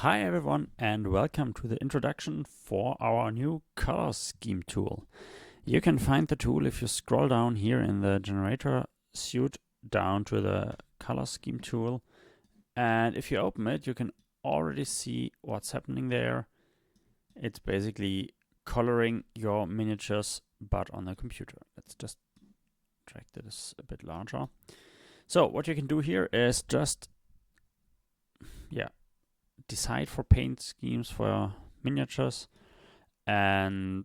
Hi everyone and welcome to the introduction for our new color scheme tool. You can find the tool if you scroll down here in the generator suite down to the color scheme tool, and if you open it you can already see what's happening there. It's basically coloring your miniatures but on the computer. Let's just drag this a bit larger. So what you can do here is just decide for paint schemes for miniatures, and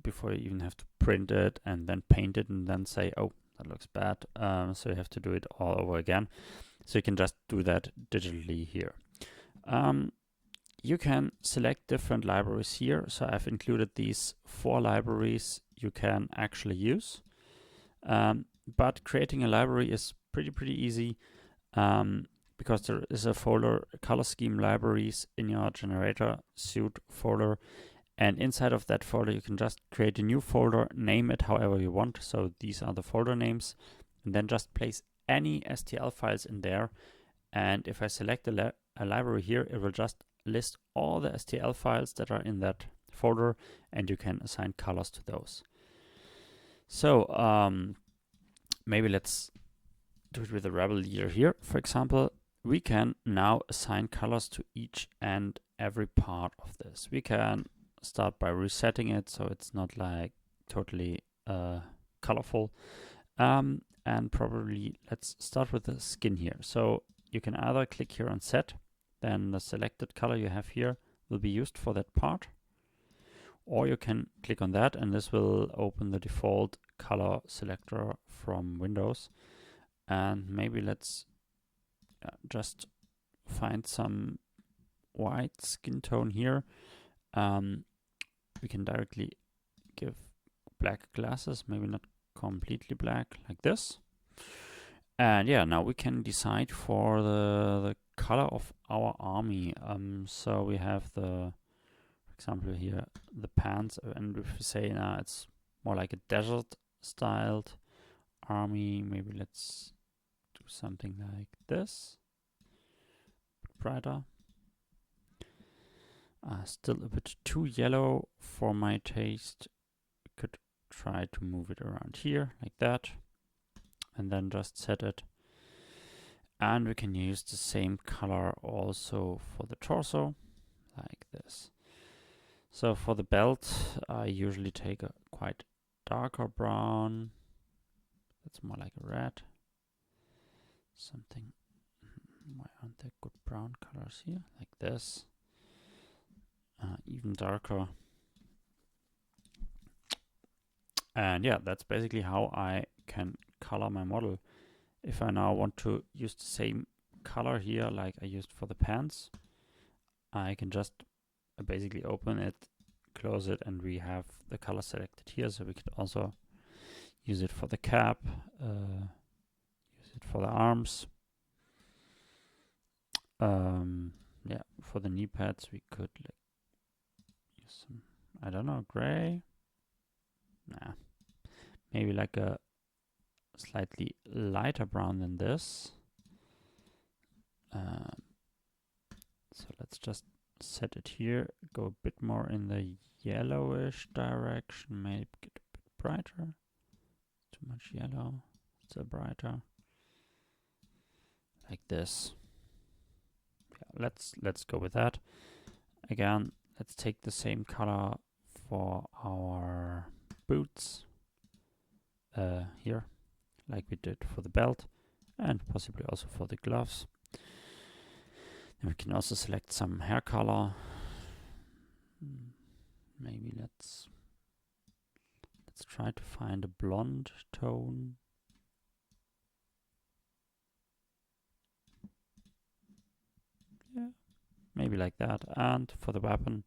before you even have to print it and then paint it and then say, oh, that looks bad, so you have to do it all over again. So you can just do that digitally here. You can select different libraries here. So I've included these 4 libraries you can actually use, but creating a library is pretty easy, because there is a folder, color scheme libraries, in your generator suite folder, and inside of that folder you can just create a new folder, name it however you want. So these are the folder names, and then just place any STL files in there, and if I select a library here, it will just list all the STL files that are in that folder, and you can assign colors to those. So maybe let's do it with a Rebel Leader here. For example, we can now assign colors to each and every part of this. We can start by resetting it so it's not like totally colorful. And probably let's start with the skin here. So you can either click here on set, then the selected color you have here will be used for that part, or you can click on that and this will open the default color selector from Windows. And maybe let's just find some white skin tone here. We can directly give black glasses, maybe not completely black, like this. And yeah, now we can decide for the color of our army. So we have for example here, the pants, and if we say now it's more like a desert styled army, maybe let's do something like this, brighter. Still a bit too yellow for my taste. We could try to move it around here like that, and then just set it. And we can use the same color also for the torso, like this. So for the belt, I usually take a quite darker brown. That's more like a red. Something. Why aren't there good brown colors here? Like this. Even darker. And yeah, that's basically how I can color my model. If I now want to use the same color here like I used for the pants, I can just basically open it, close it, and we have the color selected here. So we could also use it for the cap, use it for the arms. Yeah, for the knee pads we could use some, I don't know, gray. Nah, maybe like a slightly lighter brown than this. So let's just set it here, go a bit more in the yellowish direction, maybe get a bit brighter. Too much yellow, still brighter. Like this. Yeah, let's go with that. Again, let's take the same color for our boots here, like we did for the belt, and possibly also for the gloves. And we can also select some hair color. Maybe let's try to find a blonde tone. Yeah, maybe like that. And for the weapon,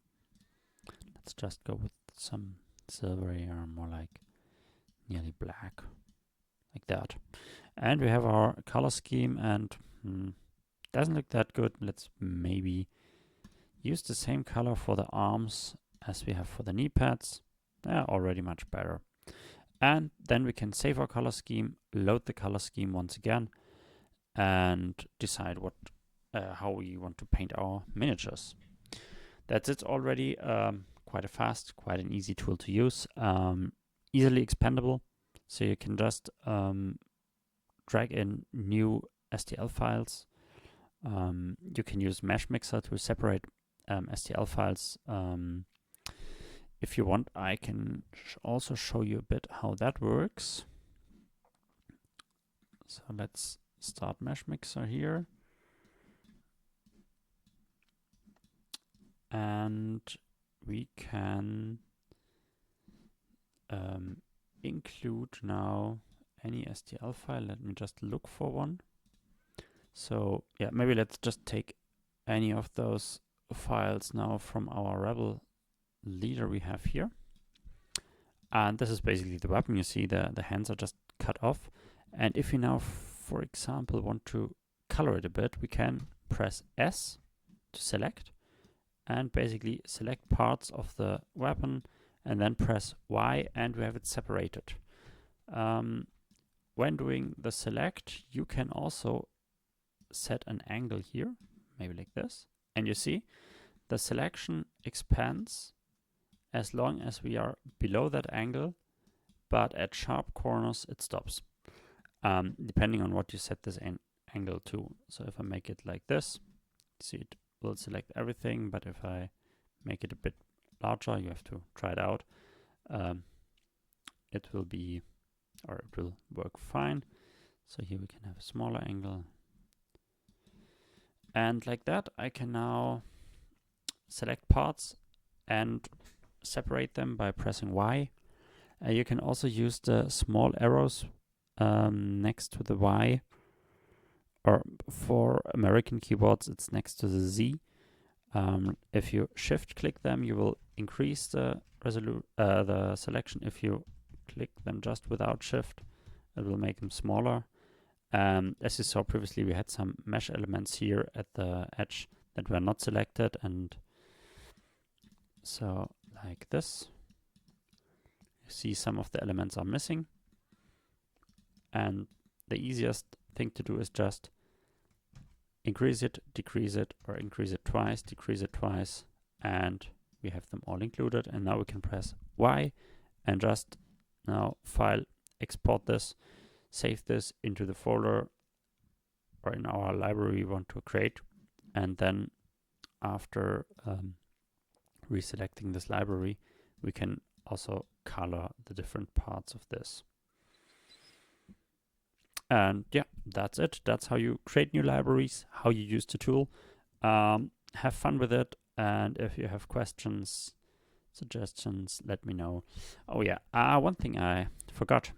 let's just go with some silvery or more like nearly black, like that. And we have our color scheme, and doesn't look that good. Let's maybe use the same color for the arms as we have for the knee pads. Already much better. And then we can save our color scheme, load the color scheme once again, and decide what how we want to paint our miniatures. That's it already. Quite a fast, quite an easy tool to use. Easily expandable, so you can just drag in new STL files. You can use Mesh Mixer to separate STL files. If you want, I can also show you a bit how that works. So let's start Mesh Mixer here. And we can include now any STL file. Let me just look for one. So yeah, maybe let's just take any of those files now from our Rebel leader we have here. And this is basically the weapon. You see the hands are just cut off. And if we now, for example, want to color it a bit, we can press S to select and basically select parts of the weapon and then press Y and we have it separated. When doing the select, you can also set an angle here, maybe like this. And you see the selection expands as long as we are below that angle, but at sharp corners it stops, depending on what you set this angle to. So if I make it like this, see it will select everything, but if I make it a bit larger, you have to try it out, it will be, or it will work fine. So here we can have a smaller angle. And like that, I can now select parts and separate them by pressing Y. You can also use the small arrows next to the Y, or for American keyboards, it's next to the Z. If you shift click them, you will increase the selection. If you click them just without shift, it will make them smaller. As you saw previously, we had some mesh elements here at the edge that were not selected, and so like this, you see some of the elements are missing. And the easiest thing to do is just increase it, decrease it, or increase it twice, decrease it twice, and we have them all included. And now we can press Y and just now file, export this, save this into the folder or in our library we want to create. And then after reselecting this library, we can also color the different parts of this. And yeah, that's it. That's how you create new libraries, how you use the tool. Have fun with it. And if you have questions, suggestions, let me know. Oh yeah, one thing I forgot.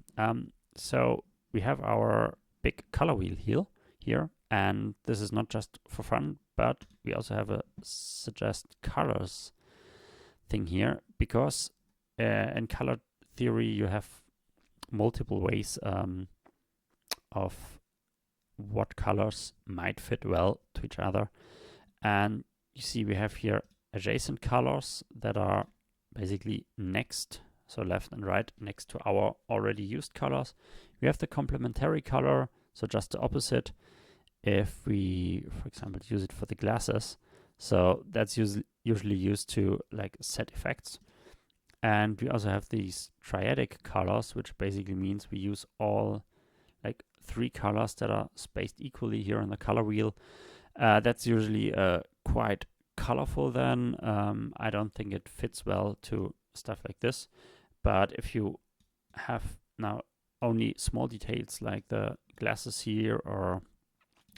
So we have our big color wheel here, and this is not just for fun, but we also have a suggest colors thing here, because in color theory you have multiple ways of what colors might fit well to each other. And you see we have here adjacent colors that are basically next, so left and right, next to our already used colors. We have the complementary color, so just the opposite. If we, for example, use it for the glasses, so that's usually used to like set effects. And we also have these triadic colors, which basically means we use all like 3 colors that are spaced equally here on the color wheel. That's usually quite colorful then. I don't think it fits well to stuff like this. But if you have now only small details like the glasses here, or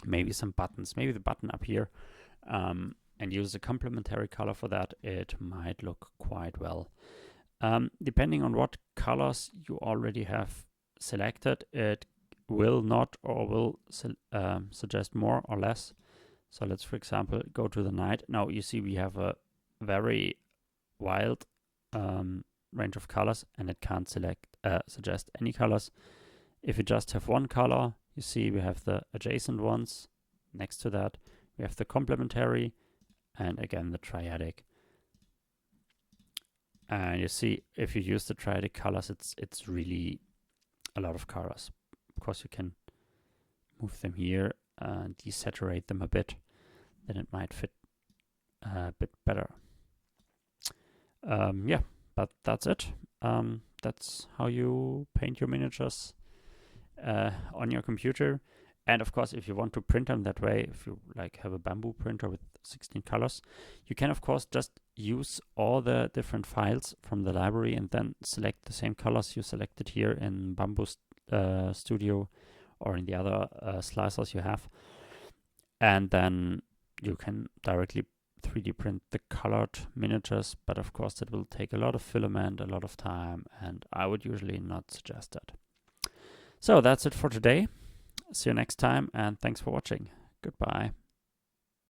maybe some buttons, maybe the button up here, and use a complementary color for that, it might look quite well. Depending on what colors you already have selected, it will not or will suggest more or less. So let's, for example, go to the night. Now you see we have a very wild range of colors, and it can't suggest any colors. If you just have one color, you see we have the adjacent ones next to that. We have the complementary, and again the triadic. And you see if you use the triadic colors, it's really a lot of colors. Of course, you can move them here and desaturate them a bit. then it might fit a bit better. Yeah, but that's it. That's how you paint your miniatures on your computer. And of course, if you want to print them that way, if you like have a Bambu printer with 16 colors, you can of course just use all the different files from the library and then select the same colors you selected here in Bambu Studio or in the other slicers you have. And then you can directly 3D print the colored miniatures, but of course that will take a lot of filament, a lot of time, and I would usually not suggest that. So that's it for today. See you next time, and thanks for watching. Goodbye.